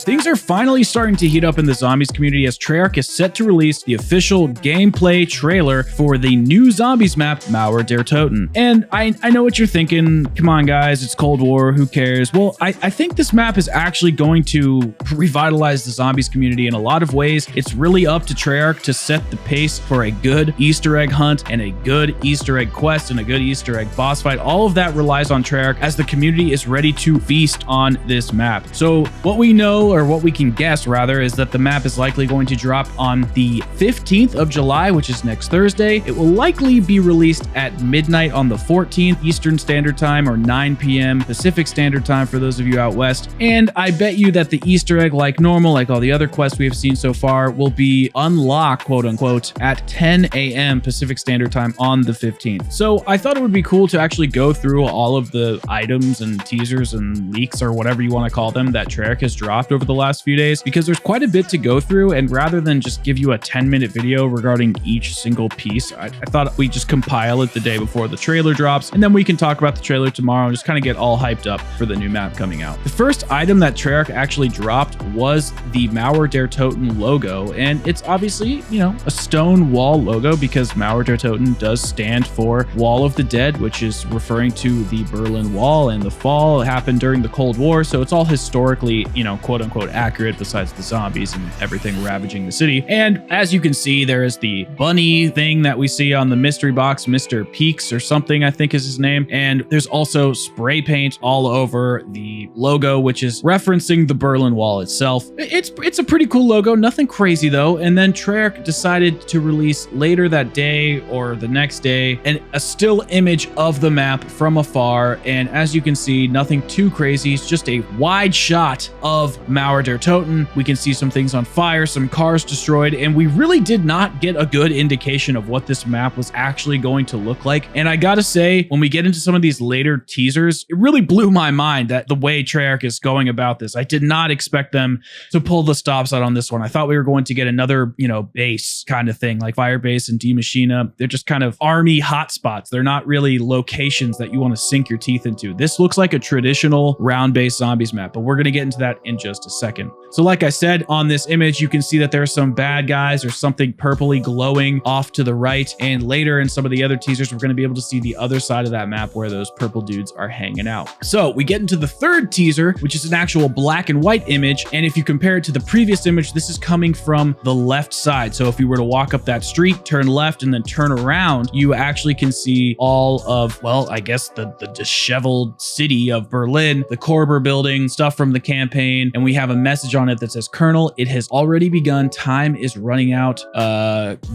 Things are finally starting to heat up in the zombies community as Treyarch is set to release the official gameplay trailer for the new zombies map, Mauer der Toten. And I know what you're thinking. Come on, guys, it's Cold War. Who cares? Well, I think this map is actually going to revitalize the zombies community in a lot of ways. It's really up to Treyarch to set the pace for a good Easter egg hunt and a good Easter egg quest and a good Easter egg boss fight. All of that relies on Treyarch as the community is ready to feast on this map. So what we know, or what we can guess rather, is that the map is likely going to drop on the 15th of July, which is next Thursday. It will likely be released at midnight on the 14th Eastern Standard Time or 9 p.m. Pacific Standard Time for those of you out west. And I bet you that the Easter egg, like normal, like all the other quests we have seen so far, will be unlocked, quote unquote, at 10 a.m. Pacific Standard Time on the 15th. So I thought it would be cool to actually go through all of the items and teasers and leaks or whatever you want to call them that Treyarch has dropped over the last few days, because there's quite a bit to go through. And rather than just give you a 10-minute video regarding each single piece, I thought we'd just compile it the day before the trailer drops, and then we can talk about the trailer tomorrow and just kind of get all hyped up for the new map coming out. The first item that Treyarch actually dropped was the Mauer der Toten logo, and it's obviously, you know, a stone wall logo because Mauer der Toten does stand for Wall of the Dead, which is referring to the Berlin Wall and the fall happened during the Cold War. So it's all historically, you know, quote unquote accurate besides the zombies and everything ravaging the city. And as you can see, there is the bunny thing that we see on the mystery box, Mr. Peaks or something, I think is his name. And there's also spray paint all over the logo, which is referencing the Berlin Wall itself. It's a pretty cool logo, nothing crazy though. And then Treyarch decided to release later that day or the next day a still image of the map from afar. And as you can see, nothing too crazy. It's just a wide shot of Mauer der Toten. We can see some things on fire, some cars destroyed, and we really did not get a good indication of what this map was actually going to look like. And I gotta say, when we get into some of these later teasers, it really blew my mind that the way Treyarch is going about this. I did not expect them to pull the stops out on this one. I thought we were going to get another, you know, base kind of thing like Firebase and D Machina. They're just kind of army hotspots. They're not really locations that you want to sink your teeth into. This looks like a traditional round-based zombies map, but we're going to get into that in just a second. So like I said, on this image, you can see that there are some bad guys or something purpley glowing off to the right. And later in some of the other teasers, we're going to be able to see the other side of that map where those purple dudes are hanging out. So we get into the third teaser, which is an actual black and white image. And if you compare it to the previous image, this is coming from the left side. So if you were to walk up that street, turn left, and then turn around, you actually can see all of, well, I guess the disheveled city of Berlin, the Korber building, stuff from the campaign. And we have a message on it that says, Colonel, it has already begun. Time is running out.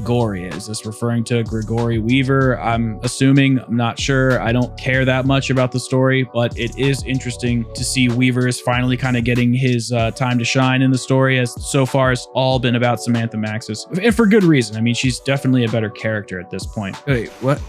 Gory. Is this referring to Gregory Weaver? I'm assuming. I'm not sure. I don't care that much about the story, but it is interesting to see Weaver is finally kind of getting his time to shine in the story, as so far it's all been about Samantha Maxis, and for good reason. I mean, she's definitely a better character at this point. Wait, what?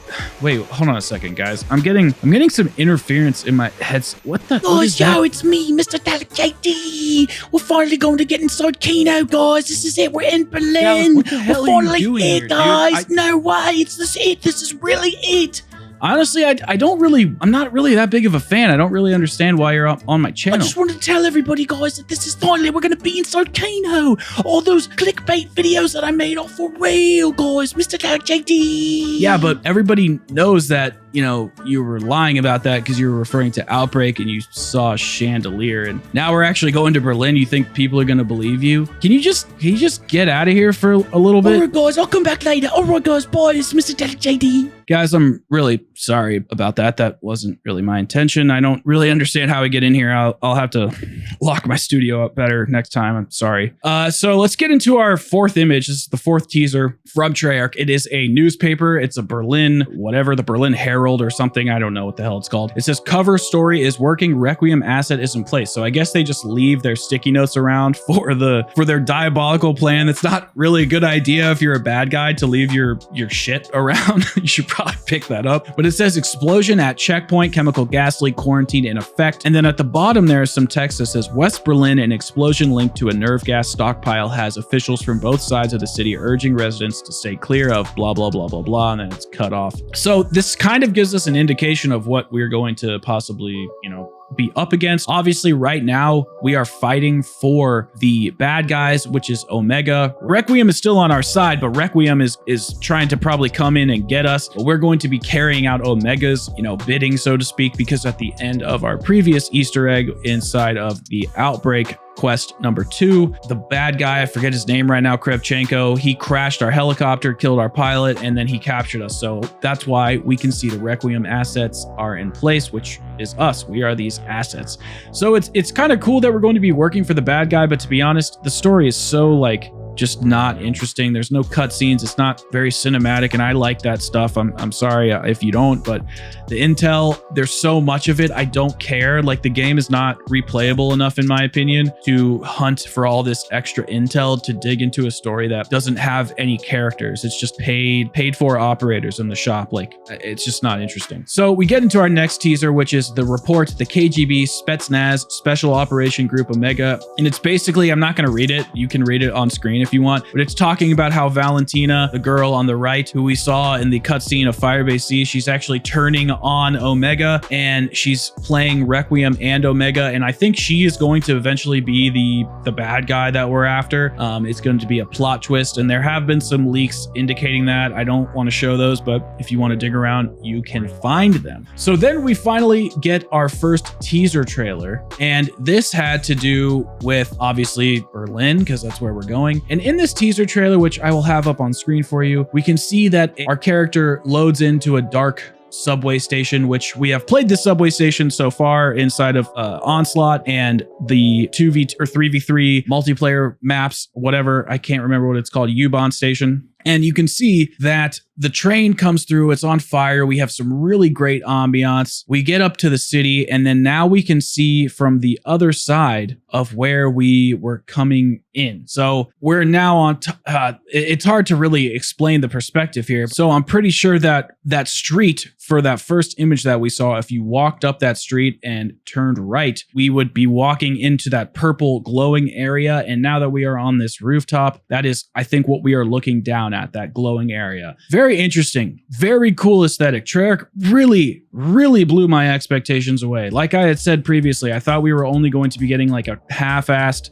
Wait, hold on a second, guys. I'm getting some interference in my headset. What the? Guys, yo, it's me, Mr. Dalek JD. We're finally going to get inside Kino, guys. This is it. We're in Berlin. What the hell We're finally are you doing here, here, guys. dude? No way. It's this it. This is really it. Honestly, I'm not really that big of a fan. I don't really understand why you're on my channel. I just wanted to tell everybody, guys, that this is finally, we're going to be inside Kano. All those clickbait videos that I made are for real, guys. Mr. Dalek JD. Yeah, but everybody knows that, you know, you were lying about that because you were referring to Outbreak and you saw a chandelier. And now we're actually going to Berlin. You think people are going to believe you? Can you just get out of here for a little bit? All right, guys, I'll come back later. All right, guys, bye. It's Mr. Dalek JD. Guys, I'm really sorry about that. That wasn't really my intention. I don't really understand how we get in here. I'll have to lock my studio up better next time. I'm sorry. So let's get into our fourth image. This is the fourth teaser from Treyarch. It is a newspaper. It's a Berlin, whatever, the Berlin Herald or something. I don't know what the hell it's called. It says cover story is working. Requiem asset is in place. So I guess they just leave their sticky notes around for their diabolical plan. It's not really a good idea if you're a bad guy to leave your shit around. You should probably pick that up. But it says explosion at checkpoint, chemical gas leak, quarantine in effect. And then at the bottom, there is some text that says West Berlin, an explosion linked to a nerve gas stockpile has officials from both sides of the city urging residents to stay clear of blah, blah, blah, blah, blah. And then it's cut off. So this kind of gives us an indication of what we're going to possibly, be up against. Obviously, right now, we are fighting for the bad guys, which is Omega. Requiem is still on our side, but Requiem is trying to probably come in and get us. But we're going to be carrying out Omega's, bidding, so to speak, because at the end of our previous Easter egg inside of the Outbreak quest number 2, the bad guy, I forget his name right now, Krevchenko, he crashed our helicopter, killed our pilot, and then he captured us. So that's why we can see the Requiem assets are in place, which is us. We are these assets. So it's kind of cool that we're going to be working for the bad guy, but to be honest, the story is so just not interesting. There's no cutscenes. It's not very cinematic, and I like that stuff. I'm sorry if you don't, but the intel, there's so much of it. I don't care. The game is not replayable enough, in my opinion, to hunt for all this extra intel to dig into a story that doesn't have any characters. It's just paid for operators in the shop. It's just not interesting. So we get into our next teaser, which is the report, the KGB Spetsnaz Special Operation Group Omega. And it's basically, I'm not going to read it. You can read it on screen if you want, but it's talking about how Valentina, the girl on the right, who we saw in the cutscene of Firebase C, she's actually turning on Omega, and she's playing Requiem and Omega, and I think she is going to eventually be the bad guy that we're after. It's going to be a plot twist, and there have been some leaks indicating that. I don't want to show those, but if you want to dig around, you can find them. So then we finally get our first teaser trailer, and this had to do with, obviously, Berlin, because that's where we're going. And in this teaser trailer, which I will have up on screen for you, we can see that our character loads into a dark subway station, which we have played the subway station so far inside of Onslaught and the 2v or 3v3 multiplayer maps, whatever. I can't remember what it's called, U-Bahn station. And you can see that the train comes through, it's on fire. We have some really great ambiance. We get up to the city, and then now we can see from the other side of where we were coming in. So we're now on, it's hard to really explain the perspective here. So I'm pretty sure that that street for that first image that we saw, if you walked up that street and turned right, we would be walking into that purple glowing area. And now that we are on this rooftop, that is, I think, what we are looking down at, that glowing area. Very interesting, very cool aesthetic. Treyarch really blew my expectations away. Like I had said previously, I thought we were only going to be getting a half-assed,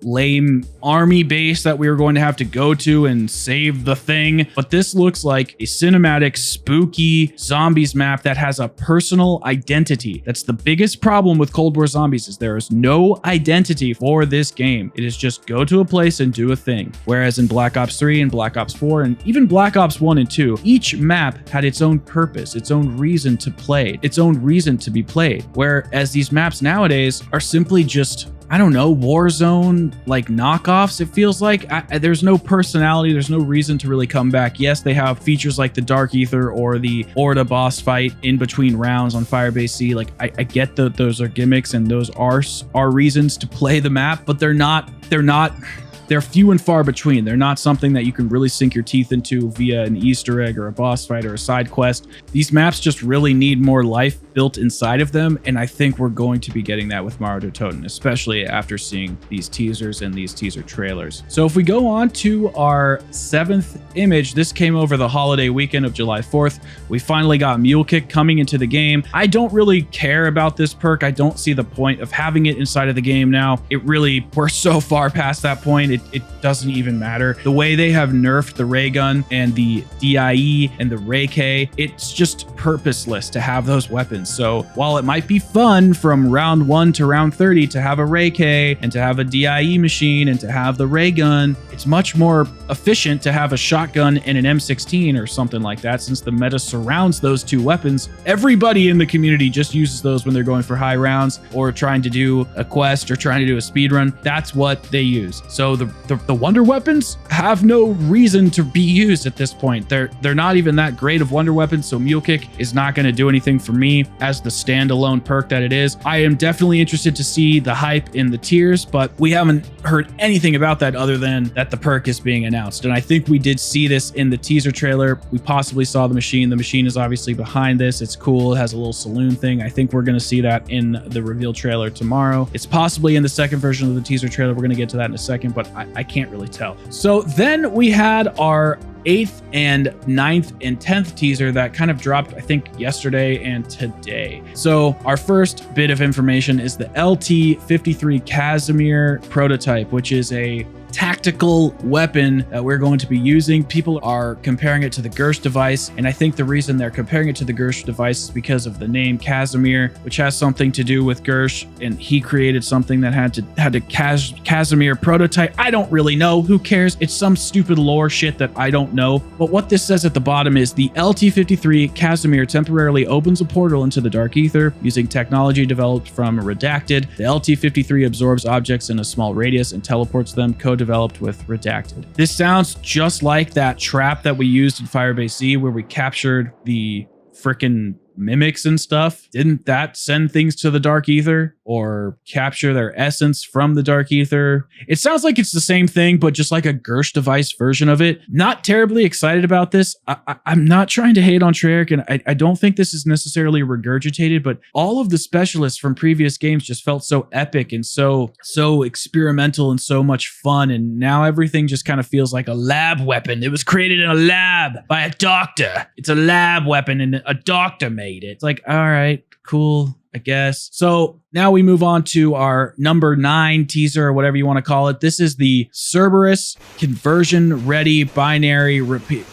lame army base that we were going to have to go to and save the thing. But this looks like a cinematic, spooky zombies map that has a personal identity. That's the biggest problem with Cold War Zombies, is there is no identity for this game. It is just go to a place and do a thing. Whereas in Black Ops 3 and Black Ops 4 and even Black Ops 1 and 2, each map had its own purpose, its own reason to play, its own reason to be played. Whereas these maps nowadays are simply just, I don't know, Warzone knockoffs. It feels like there's no personality. There's no reason to really come back. Yes, they have features like the Dark Ether or the Orda boss fight in between rounds on Firebase C. I get that those are gimmicks and those are reasons to play the map, but they're few and far between. They're not something that you can really sink your teeth into via an Easter egg or a boss fight or a side quest. These maps just really need more life built inside of them, and I think we're going to be getting that with Marauder Toten, especially after seeing these teasers and these teaser trailers. So if we go on to our 7th image, this came over the holiday weekend of July 4th. We finally got Mule Kick coming into the game. I don't really care about this perk. I don't see the point of having it inside of the game now. We're so far past that point. It doesn't even matter. The way they have nerfed the ray gun and the DIE and the Ray K, it's just purposeless to have those weapons. So while it might be fun from round 1 to round 30 to have a Ray K and to have a DIE machine and to have the ray gun, it's much more efficient to have a shotgun and an M16 or something like that, since the meta surrounds those two weapons. Everybody in the community just uses those when they're going for high rounds or trying to do a quest or trying to do a speed run. That's what they use. So the wonder weapons have no reason to be used at this point. They're not even that great of wonder weapons, so Mule Kick is not going to do anything for me as the standalone perk that it is. I am definitely interested to see the hype in the tiers, but we haven't heard anything about that other than that the perk is being announced. And I think we did see this in the teaser trailer. We possibly saw the machine. The machine is obviously behind this. It's cool. It has a little saloon thing. I think we're going to see that in the reveal trailer tomorrow. It's possibly in the second version of the teaser trailer. We're going to get to that in a second, but I can't really tell. So then we had our 8th and 9th and 10th teaser that kind of dropped, I think, yesterday and today. So our first bit of information is the LT-53 Kasamir Prototype, which is a tactical weapon that we're going to be using. People are comparing it to the Gersh device, and I think the reason they're comparing it to the Gersh device is because of the name Kasamir, which has something to do with Gersh, and he created something that had to Kasamir Prototype. I don't really know. Who cares? It's some stupid lore shit that I don't know. But what this says at the bottom is the LT-53 Kasamir temporarily opens a portal into the Dark Ether using technology developed from Redacted. The LT-53 absorbs objects in a small radius and teleports them, co-developed with Redacted. This sounds just like that trap that we used in Firebase Z where we captured the frickin' mimics and stuff. Didn't that send things to the Dark Ether or capture their essence from the Dark Ether? It sounds like it's the same thing, but just like a Gersh device version of it. Not terribly excited about this. I'm not trying to hate on Treyarch, and I don't think this is necessarily regurgitated, but all of the specialists from previous games just felt so epic and so experimental and so much fun, and now everything just kind of feels like a lab weapon. It was created in a lab by a doctor. It's a lab weapon and a doctor made it. It's like, all right, cool, I guess. So now we move on to our number 9 teaser, or whatever you want to call it. This is the Cerberus conversion ready binary repeat.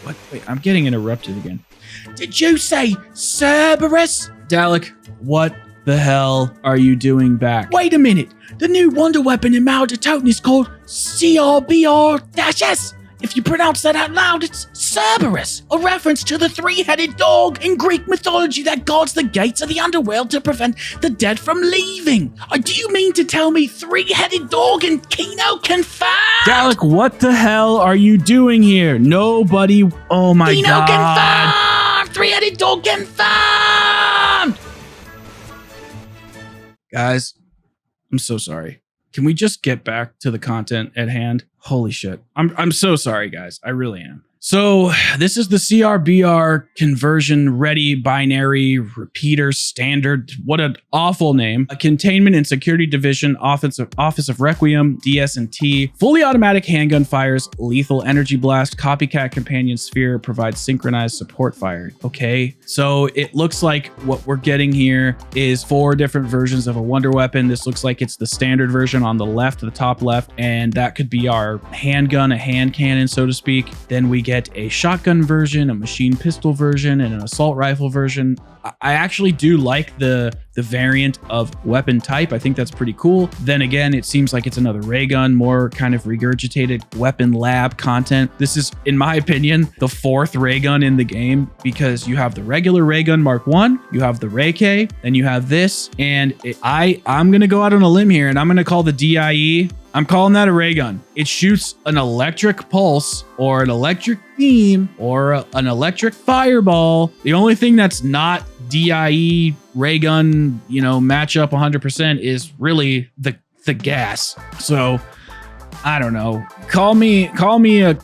What? Wait, I'm getting interrupted again. Did you say Cerberus? Dalek, what the hell are you doing back? Wait a minute. The new wonder weapon in Toten is called CRBR-S. If you pronounce that out loud, it's Cerberus, a reference to the 3-headed dog in Greek mythology that guards the gates of the underworld to prevent the dead from leaving. Do you mean to tell me 3-headed dog in Kino confirmed? Dalek, what the hell are you doing here? Nobody. Oh my Kino God. confirmed! 3-headed dog confirmed! Guys, I'm so sorry. Can we just get back to the content at hand? Holy shit. I'm so sorry, guys. I really am. So this is the CRBR conversion ready binary repeater standard. What an awful name. A containment and security division, Office of Requiem, DS&T, fully automatic handgun fires, lethal energy blast, copycat companion sphere, provides synchronized support fire. Okay, so it looks like what we're getting here is 4 different versions of a wonder weapon. This looks like it's the standard version on the left, the top left, and that could be our handgun, a hand cannon, so to speak. Then we get a shotgun version, a machine pistol version, and an assault rifle version. I actually do like the variant of weapon type. I think that's pretty cool. Then again, it seems like it's another ray gun, more kind of regurgitated weapon lab content. This is, in my opinion, the 4th ray gun in the game, because you have the regular ray gun Mark 1, you have the Ray K, then you have this, and I'm gonna go out on a limb here, and I'm gonna call the DIE, I'm calling that a ray gun. It shoots an electric pulse or an electric beam or an electric fireball. The only thing that's not DIE ray gun, match up 100% is really the gas. So I don't know. Call me a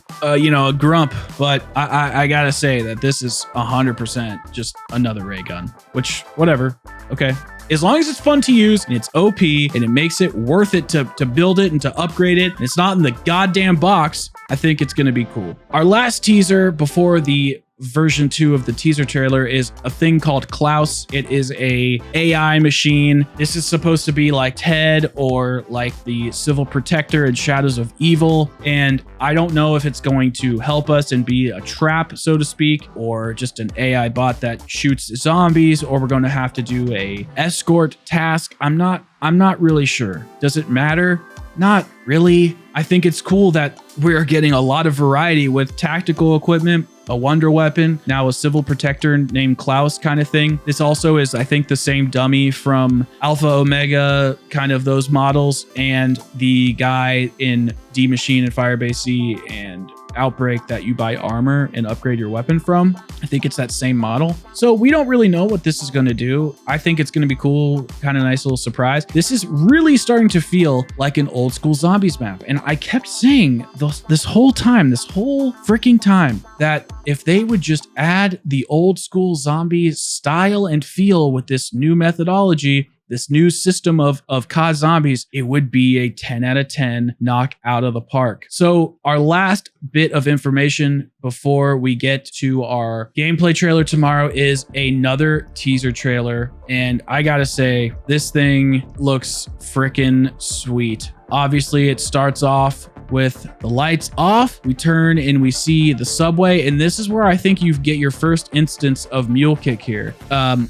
grump, but I gotta say that this is 100% just another ray gun. Which, whatever. Okay. As long as it's fun to use and it's OP and it makes it worth it to build it and to upgrade it, and it's not in the goddamn box, I think it's going to be cool. Our last teaser before the version 2 of the teaser trailer is a thing called Klaus. It is a AI machine. This is supposed to be like Ted or like the Civil Protector in Shadows of Evil, and I don't know if it's going to help us and be a trap, so to speak, or just an AI bot that shoots zombies, or we're going to have to do a escort task. I'm not really sure. Does it matter? Not really. I think it's cool that we're getting a lot of variety with tactical equipment, a wonder weapon, now a civil protector named Klaus kind of thing. This also is, I think, the same dummy from Alpha Omega, kind of those models, and the guy in D Machine and Firebase Z and Outbreak that you buy armor and upgrade your weapon from. I think it's that same model. So we don't really know what this is going to do. I think it's going to be cool, kind of nice little surprise. This is really starting to feel like an old school zombies map. And I kept saying this whole freaking time, that if they would just add the old school zombies style and feel with this new methodology, this new system of COD zombies, it would be a 10 out of 10 knock out of the park. So our last bit of information before we get to our gameplay trailer tomorrow is another teaser trailer. And I gotta say, this thing looks freaking sweet. Obviously, it starts off with the lights off. We turn and we see the subway, and this is where I think you get your first instance of Mule Kick here.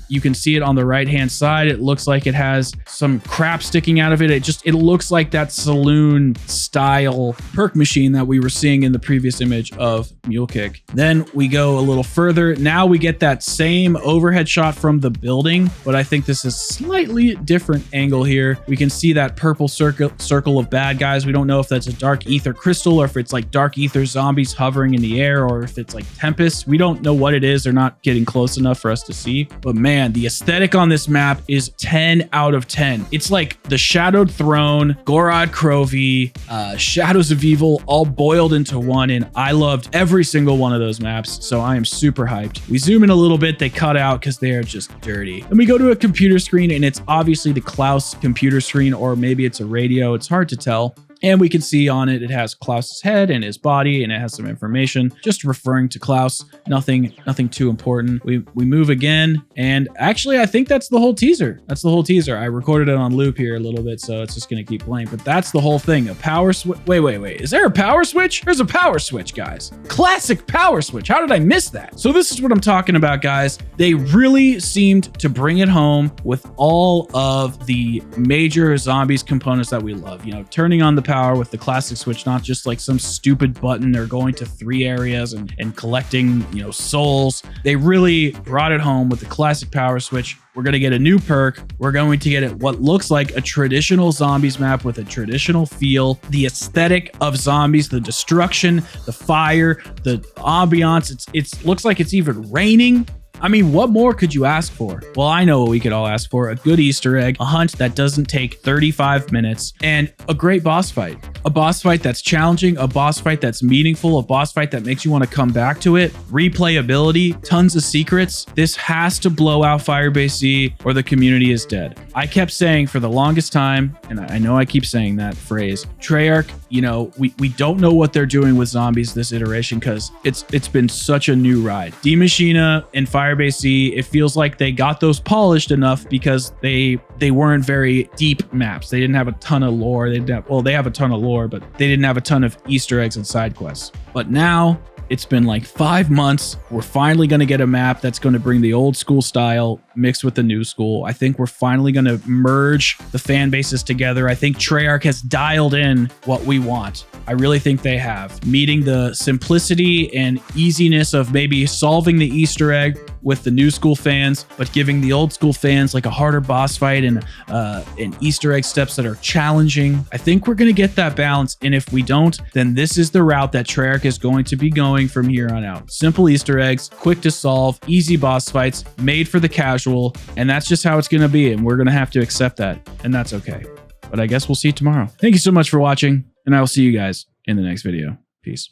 You can see it on the right-hand side. It looks like it has some crap sticking out of it. It looks like that saloon style perk machine that we were seeing in the previous image of Mule Kick. Then we go a little further. Now we get that same overhead shot from the building, but I think this is slightly different angle here. We can see that purple circle of bad guys. We don't know if that's a dark ether crystal or if it's like dark ether zombies hovering in the air or if it's like Tempest. We don't know what it is. They're not getting close enough for us to see. But man, the aesthetic on this map is 10 out of 10. It's like the Shadowed Throne, Gorod Krovi, Shadows of Evil all boiled into one, and I loved every single one of those maps, so I am super hyped. We zoom in a little bit, they cut out because they are just dirty. Then we go to a computer screen, and it's obviously the Klaus computer screen, or maybe it's a radio. It's hard to tell. And we can see on it, it has Klaus's head and his body, and it has some information just referring to Klaus. Nothing too important. We move again, and actually, I think that's the whole teaser. That's the whole teaser. I recorded it on loop here a little bit, so it's just going to keep playing. But that's the whole thing. A power switch. Wait. Is there a power switch? There's a power switch, guys. Classic power switch. How did I miss that? So this is what I'm talking about, guys. They really seemed to bring it home with all of the major zombies components that we love. You know, turning on the power with the classic switch, not just like some stupid button or going to 3 areas and collecting, you know, souls. They really brought it home with the classic power switch. We're going to get a new perk. We're going to get it what looks like a traditional zombies map with a traditional feel. The aesthetic of zombies, the destruction, the fire, the ambiance. It looks like it's even raining. I mean, what more could you ask for? Well, I know what we could all ask for. A good Easter egg, a hunt that doesn't take 35 minutes, and a great boss fight. A boss fight that's challenging, a boss fight that's meaningful, a boss fight that makes you want to come back to it. Replayability, tons of secrets. This has to blow out Firebase Z or the community is dead. I kept saying for the longest time, and I know I keep saying that phrase, Treyarch, you know, we don't know what they're doing with zombies this iteration because it's been such a new ride. D Machina and Firebase Z, it feels like they got those polished enough because they weren't very deep maps. They didn't have a ton of lore. They have a ton of lore, but they didn't have a ton of Easter eggs and side quests. But now it's been like 5 months. We're finally going to get a map that's going to bring the old school style mixed with the new school. I think we're finally going to merge the fan bases together. I think Treyarch has dialed in what we want. I really think they have. Meeting the simplicity and easiness of maybe solving the Easter egg with the new school fans, but giving the old school fans like a harder boss fight and Easter egg steps that are challenging. I think we're going to get that balance. And if we don't, then this is the route that Treyarch is going to be going from here on out. Simple Easter eggs, quick to solve, easy boss fights, made for the casual. And that's just how it's going to be. And we're going to have to accept that. And that's okay. But I guess we'll see you tomorrow. Thank you so much for watching, and I will see you guys in the next video. Peace.